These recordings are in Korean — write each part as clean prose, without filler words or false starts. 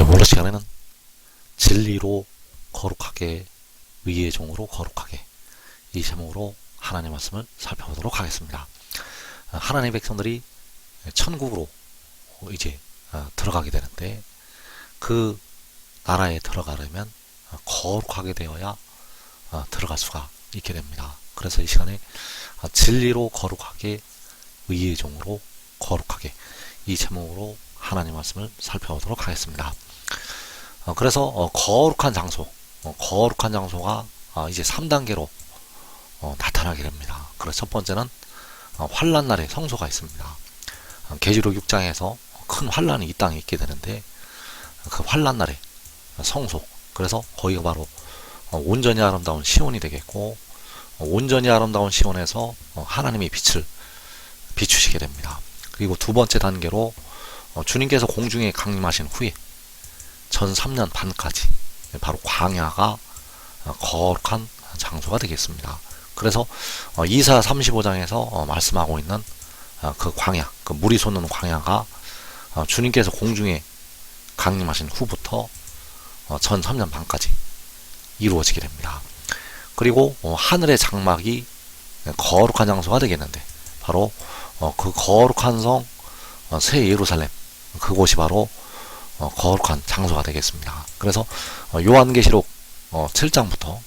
오늘 시간에는 진리로 거룩하게, 의의 종으로 거룩하게, 이 제목으로 하나님의 말씀을 살펴보도록 하겠습니다. 하나님의 백성들이 천국으로 이제 들어가게 되는데, 그 나라에 들어가려면 거룩하게 되어야 들어갈 수가 있게 됩니다. 그래서 이 시간에 진리로 거룩하게, 의의 종으로 거룩하게, 이 제목으로 하나님 말씀을 살펴보도록 하겠습니다. 그래서 거룩한 장소, 거룩한 장소가 이제 3단계로 나타나게 됩니다. 그래서 첫 번째는 환란 날에 성소가 있습니다. 계시록 6장에서 큰 환란이 이 땅에 있게 되는데, 그 환란 날에 성소, 그래서 거기가 바로 온전히 아름다운 시온이 되겠고, 온전히 아름다운 시온에서 하나님의 빛을 비추시게 됩니다. 그리고 두 번째 단계로 주님께서 공중에 강림하신 후에 전 3년 반까지 바로 광야가 거룩한 장소가 되겠습니다. 그래서 이사야 35장에서 말씀하고 있는 그 광야, 그 물이 솟는 광야가 주님께서 공중에 강림하신 후부터 전 3년 반까지 이루어지게 됩니다. 그리고 하늘의 장막이 거룩한 장소가 되겠는데, 바로 그 거룩한 성 새 예루살렘, 그곳이 바로 거룩한 장소가 되겠습니다. 그래서 요한계시록 7장부터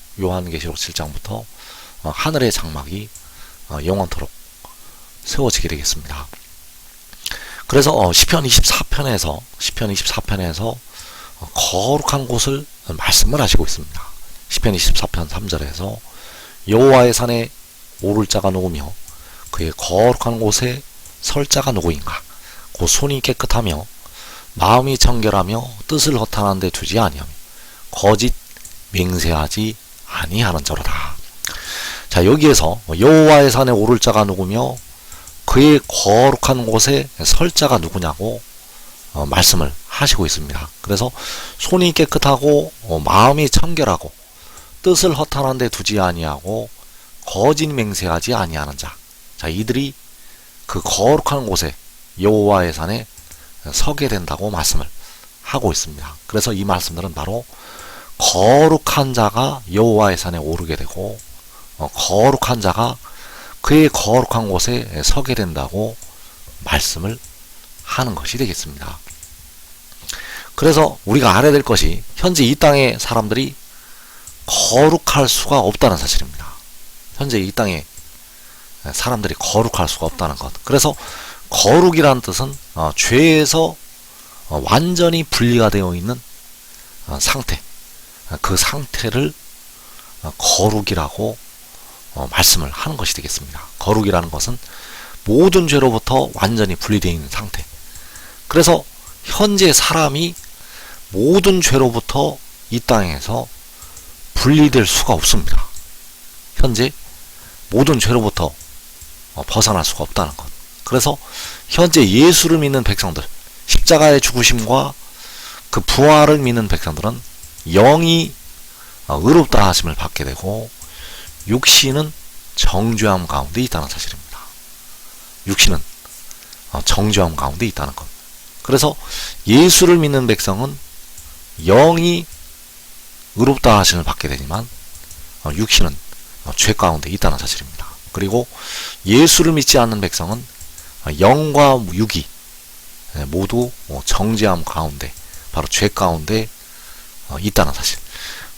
하늘의 장막이 영원토록 세워지게 되겠습니다. 그래서 시편 24편에서 거룩한 곳을 말씀을 하시고 있습니다. 시편 24편 3절에서 여호와의 산에 오를 자가 누구며 그의 거룩한 곳에 설 자가 누구인가? 곧 손이 깨끗하며 마음이 청결하며 뜻을 허탄한 데 두지 아니하며 거짓 맹세하지 아니하는 자로다. 자, 여기에서 여호와의 산에 오를 자가 누구며 그의 거룩한 곳에 설 자가 누구냐고 말씀을 하시고 있습니다. 그래서 손이 깨끗하고 마음이 청결하고 뜻을 허탄한 데 두지 아니하고 거짓 맹세하지 아니하는 자, 자, 이들이 그 거룩한 곳에 여호와의 산에 서게 된다고 말씀을 하고 있습니다. 그래서 이 말씀들은 바로 거룩한 자가 여호와의 산에 오르게 되고, 거룩한 자가 그의 거룩한 곳에 서게 된다고 말씀을 하는 것이 되겠습니다. 그래서 우리가 알아야 될 것이, 현재 이 땅의 사람들이 거룩할 수가 없다는 사실입니다. 현재 이 땅에 사람들이 거룩할 수가 없다는 것. 그래서 거룩이란 뜻은 죄에서 완전히 분리가 되어 있는 상태, 그 상태를 거룩이라고 말씀을 하는 것이 되겠습니다. 거룩이라는 것은 모든 죄로부터 완전히 분리되어 있는 상태. 그래서 현재 사람이 모든 죄로부터 이 땅에서 분리될 수가 없습니다. 현재 모든 죄로부터 벗어날 수가 없다는 것. 그래서 현재 예수를 믿는 백성들, 십자가의 죽으심과 그 부활을 믿는 백성들은 영이 의롭다 하심을 받게 되고, 육신은 정죄함 가운데 있다는 사실입니다. 육신은 정죄함 가운데 있다는 것. 그래서 예수를 믿는 백성은 영이 의롭다 하심을 받게 되지만 육신은 죄 가운데 있다는 사실입니다. 그리고 예수를 믿지 않는 백성은 영과 육이 모두 정죄함 가운데, 바로 죄 가운데 있다는 사실.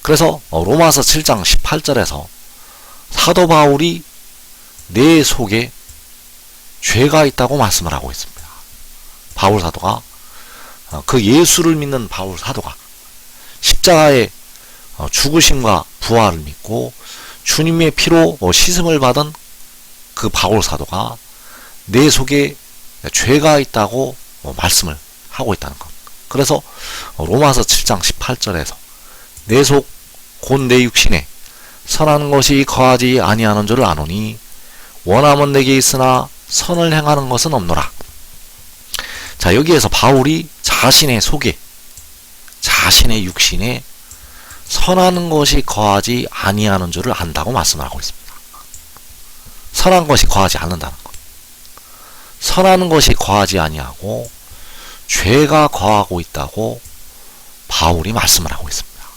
그래서 로마서 7장 18절에서 사도 바울이 내 속에 죄가 있다고 말씀을 하고 있습니다. 바울 사도가, 그 예수를 믿는 바울 사도가 십자가의 죽으심과 부활을 믿고 주님의 피로 씻음을 받은 그 바울 사도가 내 속에 죄가 있다고 말씀을 하고 있다는 것. 그래서 로마서 7장 18절에서 내 속 곧 내 육신에 선한 것이 거하지 아니하는 줄을 아노니 원함은 내게 있으나 선을 행하는 것은 없노라. 자, 여기에서 바울이 자신의 속에, 자신의 육신에 선한 것이 거하지 아니하는 줄을 안다고 말씀을 하고 있습니다. 선한 것이 거하지 않는다는 것. 선한 것이 거하지 아니하고 죄가 거하고 있다고 바울이 말씀을 하고 있습니다.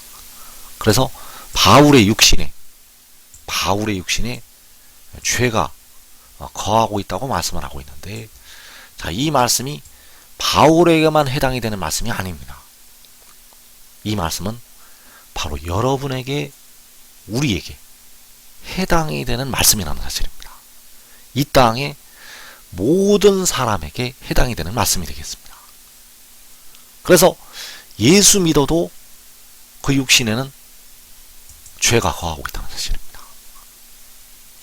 그래서 바울의 육신에 죄가 거하고 있다고 말씀을 하고 있는데, 자, 이 말씀이 바울에게만 해당이 되는 말씀이 아닙니다. 이 말씀은 바로 여러분에게, 우리에게 해당이 되는 말씀이라는 사실입니다. 이 땅의 모든 사람에게 해당이 되는 말씀이 되겠습니다. 그래서 예수 믿어도 그 육신에는 죄가 거하고 있다는 사실입니다.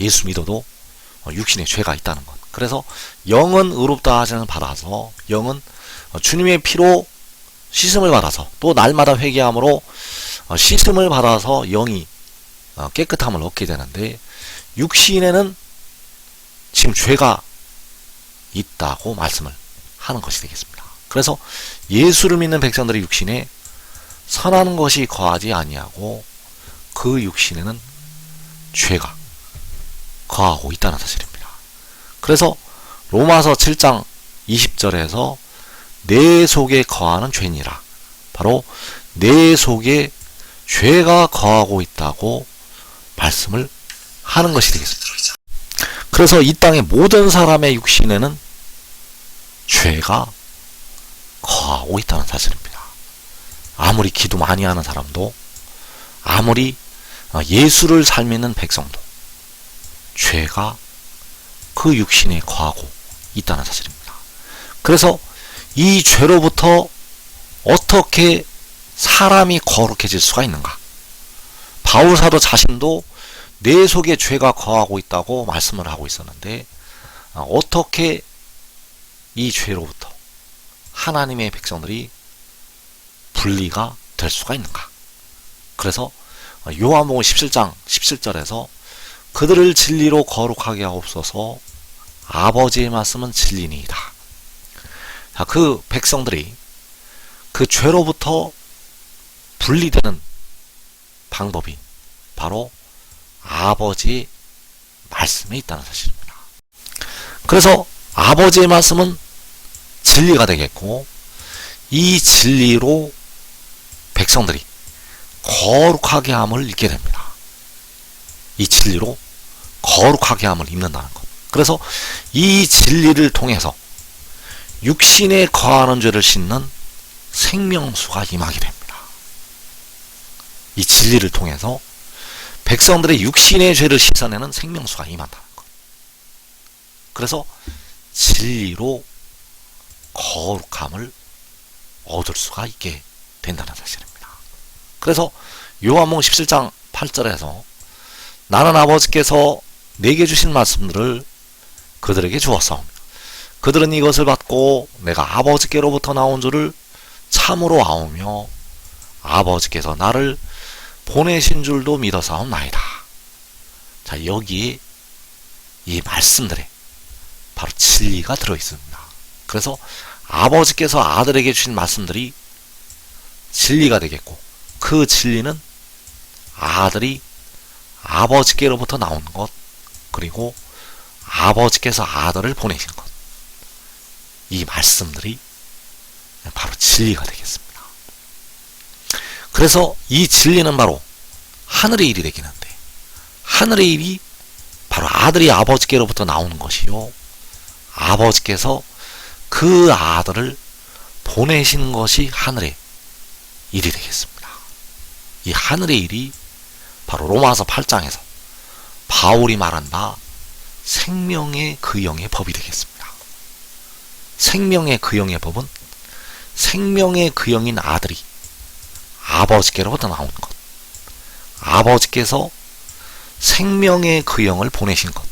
예수 믿어도 육신에 죄가 있다는 것. 그래서 영은 의롭다 하시는 받아서, 영은 주님의 피로 씻음을 받아서, 또 날마다 회개함으로 씻음을 받아서 영이 깨끗함을 얻게 되는데, 육신에는 지금 죄가 있다고 말씀을 하는 것이 되겠습니다. 그래서 예수를 믿는 백성들의 육신에 선한 것이 거하지 아니하고 그 육신에는 죄가 거하고 있다는 사실입니다. 그래서 로마서 7장 20절에서 내 속에 거하는 죄니라, 바로 내 속에 죄가 거하고 있다고 말씀을 하는 것이 되겠습니다. 그래서 이 땅의 모든 사람의 육신에는 죄가 거하고 있다는 사실입니다. 아무리 기도 많이 하는 사람도, 아무리 예수를 잘 믿는 백성도 죄가 그 육신에 거하고 있다는 사실입니다. 그래서 이 죄로부터 어떻게 사람이 거룩해질 수가 있는가? 바울 사도 자신도 내 속에 죄가 거하고 있다고 말씀을 하고 있었는데, 어떻게 이 죄로부터 하나님의 백성들이 분리가 될 수가 있는가? 그래서 요한복음 17장 17절에서 그들을 진리로 거룩하게 하옵소서, 아버지의 말씀은 진리니이다. 자, 그 백성들이 그 죄로부터 분리되는 방법이 바로 아버지의 말씀에 있다는 사실입니다. 그래서 아버지의 말씀은 진리가 되겠고, 이 진리로 백성들이 거룩하게 함을 입게 됩니다. 이 진리로 거룩하게 함을 입는다는 것. 그래서 이 진리를 통해서 육신에 거하는 죄를 씻는 생명수가 임하게 됩니다. 이 진리를 통해서 백성들의 육신의 죄를 씻어내는 생명수가 임한다는 것. 그래서 진리로 거룩함을 얻을 수가 있게 된다는 사실입니다. 그래서 요한복음 17장 8절에서 나는 아버지께서 내게 주신 말씀들을 그들에게 주었사오며 그들은 이것을 받고 내가 아버지께로부터 나온 줄을 참으로 아오며 아버지께서 나를 보내신 줄도 믿어사옵나이다. 자, 여기에 이 말씀들에 바로 진리가 들어있습니다. 그래서 아버지께서 아들에게 주신 말씀들이 진리가 되겠고, 그 진리는 아들이 아버지께로부터 나온 것, 그리고 아버지께서 아들을 보내신 것, 이 말씀들이 바로 진리가 되겠습니다. 그래서 이 진리는 바로 하늘의 일이 되기는데, 하늘의 일이 바로 아들이 아버지께로부터 나오는 것이요, 아버지께서 그 아들을 보내신 것이 하늘의 일이 되겠습니다. 이 하늘의 일이 바로 로마서 8장에서 바울이 말한 바 생명의 그 영의 법이 되겠습니다. 생명의 그 영의 법은 생명의 그 영인 아들이 아버지께로부터 나오는 것, 아버지께서 생명의 그 영을 보내신 것,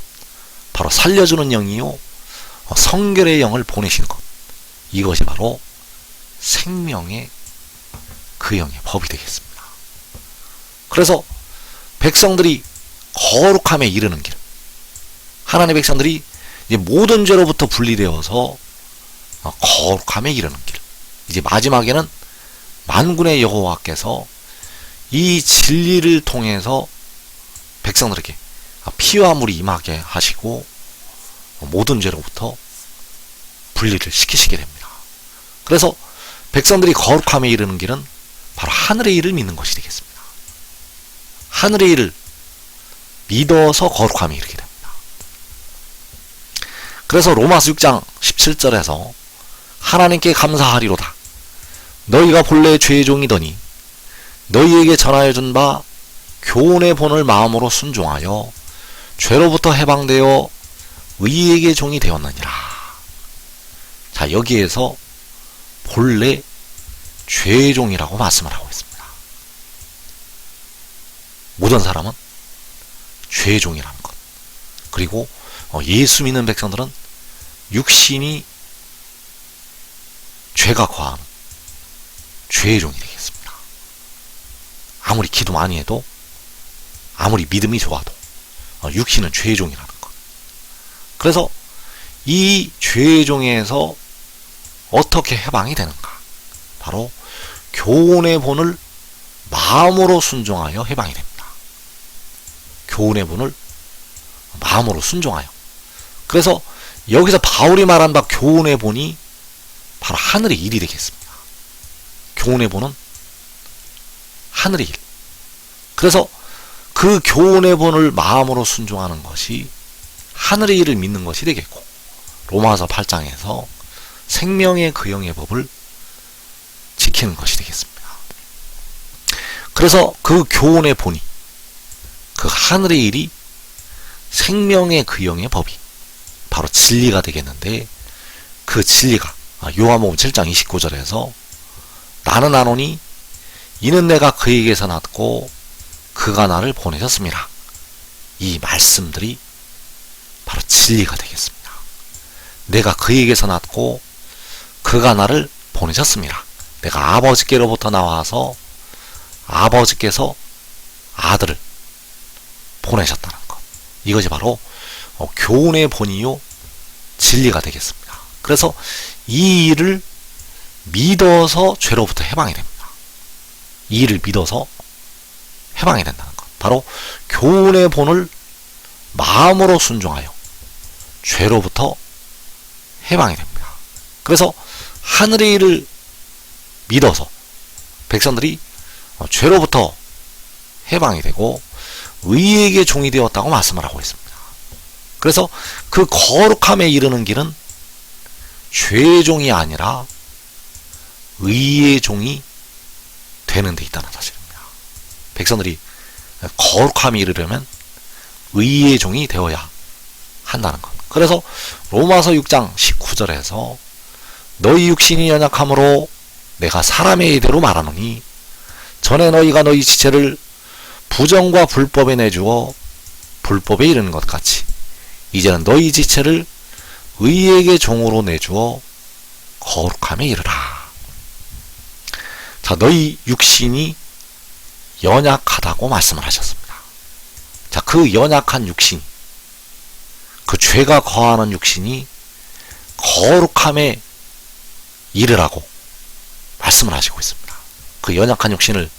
바로 살려주는 영이요 성결의 영을 보내신 것, 이것이 바로 생명의 그 영의 법이 되겠습니다. 그래서 백성들이 거룩함에 이르는 길, 하나님의 백성들이 이제 모든 죄로부터 분리되어서 거룩함에 이르는 길, 이제 마지막에는 만군의 여호와께서 이 진리를 통해서 백성들에게 피와 물이 임하게 하시고 모든 죄로부터 분리를 시키시게 됩니다. 그래서 백성들이 거룩함에 이르는 길은 바로 하늘의 일을 믿는 것이 되겠습니다. 하늘의 일을 믿어서 거룩함에 이르게 됩니다. 그래서 로마서 6장 17절에서 하나님께 감사하리로다. 너희가 본래 죄의 종이더니 너희에게 전하여 준 바 교훈의 본을 마음으로 순종하여 죄로부터 해방되어 의의 종이 되었느니라. 자, 여기에서 본래 죄의 종이라고 말씀을 하고 있습니다. 모든 사람은 죄의 종이라는 것. 그리고 예수 믿는 백성들은 육신이 죄가 거하는 죄의 종이 되겠습니다. 아무리 기도 많이 해도, 아무리 믿음이 좋아도 육신은 죄의 종이라는 것. 그래서 이 죄의 종에서 어떻게 해방이 되는가? 바로 교훈의 본을 마음으로 순종하여 해방이 됩니다. 교훈의 본을 마음으로 순종하여. 그래서 여기서 바울이 말한 바 교훈의 본이 바로 하늘의 일이 되겠습니다. 교훈의 본은 하늘의 일. 그래서 그 교훈의 본을 마음으로 순종하는 것이 하늘의 일을 믿는 것이 되겠고, 로마서 8장에서 생명의 그 영의 법을 지키는 것이 되겠습니다. 그래서 그 교훈의 본이, 그 하늘의 일이 생명의 그 영의 법이 바로 진리가 되겠는데, 그 진리가 요한복음 7장 29절에서 나는 아노니 이는 내가 그에게서 났고 그가 나를 보내셨습니다. 이 말씀들이 바로 진리가 되겠습니다. 내가 그에게서 났고 그가 나를 보내셨습니다. 내가 아버지께로부터 나와서 아버지께서 아들을 보내셨다는 것. 이것이 바로 교훈의 본이요 진리가 되겠습니다. 그래서 이 일을 믿어서 죄로부터 해방이 됩니다. 이 일을 믿어서 해방이 된다는 것. 바로 교훈의 본을 마음으로 순종하여 죄로부터 해방이 됩니다. 그래서 하늘의 일을 믿어서 백성들이 죄로부터 해방이 되고 의에게 종이 되었다고 말씀을 하고 있습니다. 그래서 그 거룩함에 이르는 길은 죄의 종이 아니라 의의 종이 되는 데 있다는 사실입니다. 백성들이 거룩함에 이르려면 의의 종이 되어야 한다는 것. 그래서 로마서 6장 19절에서 너희 육신이 연약함으로 내가 사람의 의대로 말하노니 전에 너희가 너희 지체를 부정과 불법에 내주어 불법에 이르는 것 같이 이제는 너희 지체를 의에게 종으로 내주어 거룩함에 이르라. 자, 너희 육신이 연약하다고 말씀을 하셨습니다. 자, 그 연약한 육신, 그 죄가 거하는 육신이 거룩함에 이르라고 말씀을 하시고 있습니다. 그 연약한 육신을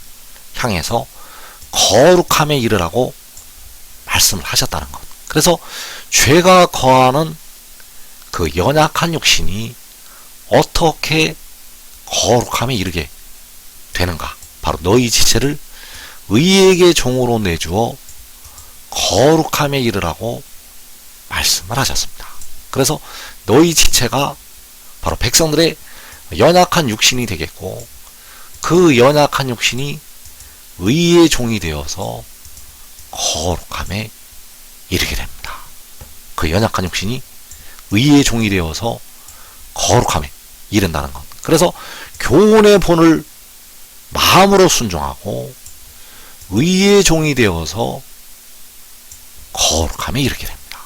향해서 거룩함에 이르라고 말씀을 하셨다는 것. 그래서 죄가 거하는 그 연약한 육신이 어떻게 거룩함에 이르게 되는가? 바로 너희 지체를 의에게 종으로 내주어 거룩함에 이르라고 말씀을 하셨습니다. 그래서 너희 지체가 바로 백성들의 연약한 육신이 되겠고, 그 연약한 육신이 의의 종이 되어서 거룩함에 이르게 됩니다. 그 연약한 육신이 의의 종이 되어서 거룩함에 이른다는 것. 그래서 교훈의 본을 마음으로 순종하고 의의 종이 되어서 거룩함에 이르게 됩니다.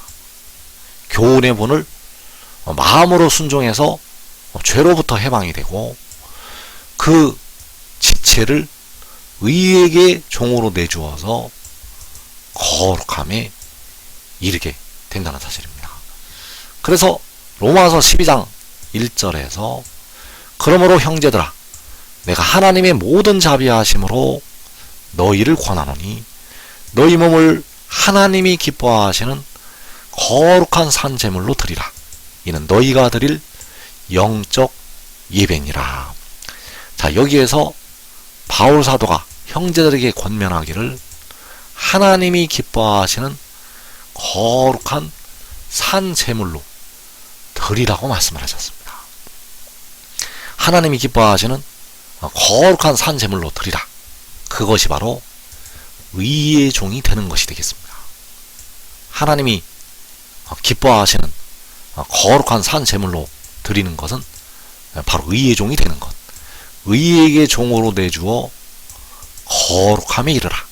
교훈의 본을 마음으로 순종해서 죄로부터 해방이 되고, 그 지체를 의에게 종으로 내주어서 거룩함에 이르게 된다는 사실입니다. 그래서 로마서 12장 1절에서 그러므로 형제들아 내가 하나님의 모든 자비하심으로 너희를 권하노니 너희 몸을 하나님이 기뻐하시는 거룩한 산제물로 드리라. 이는 너희가 드릴 영적 예배니라. 자, 여기에서 바울 사도가 형제들에게 권면하기를 하나님이 기뻐하시는 거룩한 산 제물로 드리라고 말씀을 하셨습니다. 하나님이 기뻐하시는 거룩한 산 제물로 드리라. 그것이 바로 의의 종이 되는 것이 되겠습니다. 하나님이 기뻐하시는 거룩한 산 제물로 드리는 것은 바로 의의 종이 되는 것. 의에게 종으로 내주어 거룩함에 이르라.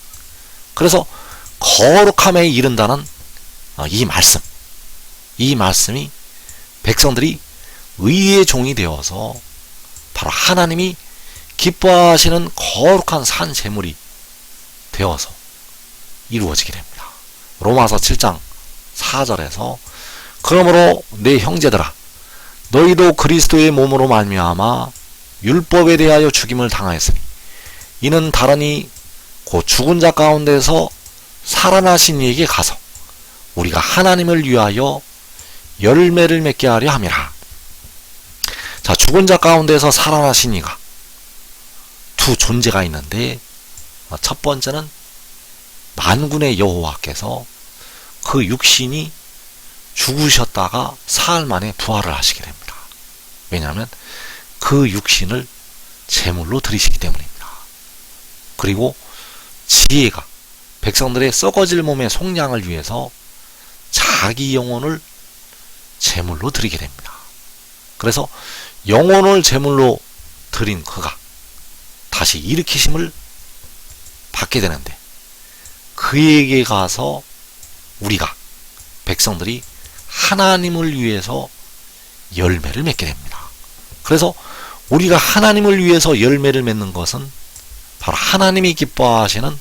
그래서 거룩함에 이른다는 이 말씀이 백성들이 의의 종이 되어서 바로 하나님이 기뻐하시는 거룩한 산 제물이 되어서 이루어지게 됩니다. 로마서 7장 4절에서 그러므로 내 형제들아 너희도 그리스도의 몸으로 말미암아 율법에 대하여 죽임을 당하였으니 이는 다르니 곧 죽은 자 가운데서 살아나신 이에게 가서 우리가 하나님을 위하여 열매를 맺게 하려 함이라. 자, 죽은 자 가운데서 살아나신 이가 두 존재가 있는데 첫 번째는 만군의 여호와께서 그 육신이 죽으셨다가 사흘 만에 부활을 하시게 됩니다. 왜냐하면 그 육신을 제물로 드리시기 때문입니다. 그리고 지혜가 백성들의 썩어질 몸의 속량을 위해서 자기 영혼을 제물로 드리게 됩니다. 그래서 영혼을 제물로 드린 그가 다시 일으키심을 받게 되는데 그에게 가서 우리가 백성들이 하나님을 위해서 열매를 맺게 됩니다. 그래서 우리가 하나님을 위해서 열매를 맺는 것은 바로 하나님이 기뻐하시는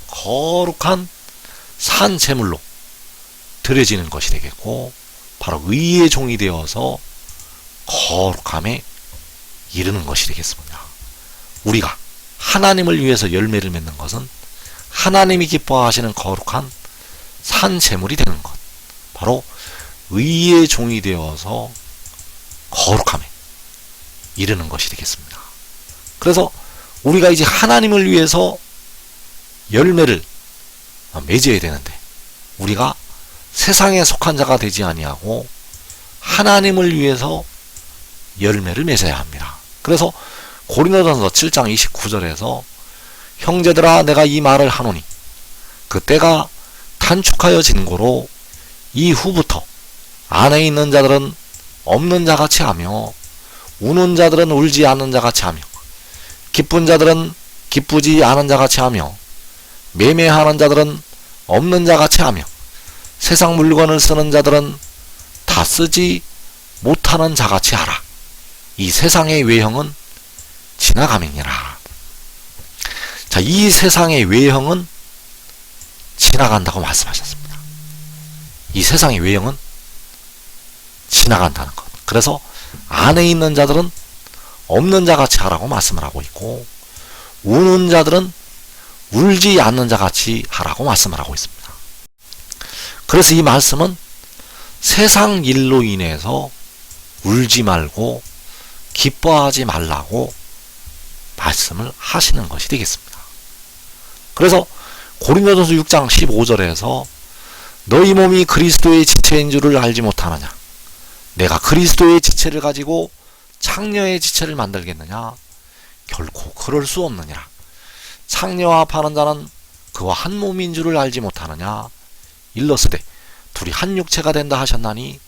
거룩한 산 제물로 드려지는 것이 되겠고 바로 의의 종이 되어서 거룩함에 이르는 것이 되겠습니다. 우리가 하나님을 위해서 열매를 맺는 것은 하나님이 기뻐하시는 거룩한 산 제물이 되는 것, 바로 의의 종이 되어서 거룩함에 이르는 것이 되겠습니다. 그래서 우리가 이제 하나님을 위해서 열매를 맺어야 되는데 우리가 세상에 속한 자가 되지 아니하고 하나님을 위해서 열매를 맺어야 합니다. 그래서 고린도전서 7장 29절에서 형제들아 내가 이 말을 하노니 그 때가 단축하여 진고로 이후부터 안에 있는 자들은 없는 자같이 하며 우는 자들은 울지 않는 자같이 하며 기쁜 자들은 기쁘지 않은 자같이 하며 매매하는 자들은 없는 자같이 하며 세상 물건을 쓰는 자들은 다 쓰지 못하는 자같이 하라. 이 세상의 외형은 지나가느니라. 자, 이 세상의 외형은 지나간다고 말씀하셨습니다. 이 세상의 외형은 지나간다는 것. 그래서 안에 있는 자들은 없는 자같이 하라고 말씀을 하고 있고 우는 자들은 울지 않는 자같이 하라고 말씀을 하고 있습니다. 그래서 이 말씀은 세상 일로 인해서 울지 말고 기뻐하지 말라고 말씀을 하시는 것이 되겠습니다. 그래서 고린도전서 6장 15절에서 너희 몸이 그리스도의 지체인 줄을 알지 못하느냐? 내가 그리스도의 지체를 가지고 창녀의 지체를 만들겠느냐? 결코 그럴 수 없느니라. 창녀와 파는 자는 그와 한 몸인 줄을 알지 못하느냐? 일러스되 둘이 한 육체가 된다 하셨나니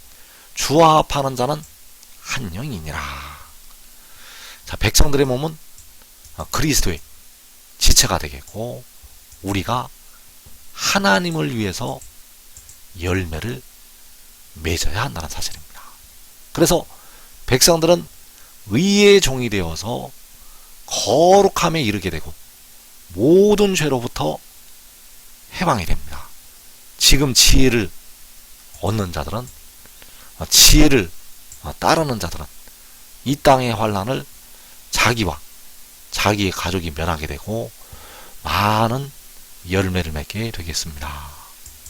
주와 파는 자는 한 영이니라. 자, 백성들의 몸은 그리스도의 지체가 되겠고 우리가 하나님을 위해서 열매를 맺어야 한다는 사실입니다. 그래서 백성들은 의의 종이 되어서 거룩함에 이르게 되고 모든 죄로부터 해방이 됩니다. 지금 지혜를 얻는 자들은 지혜를 따르는 자들은 이 땅의 환난을 자기와 자기의 가족이 면하게 되고 많은 열매를 맺게 되겠습니다.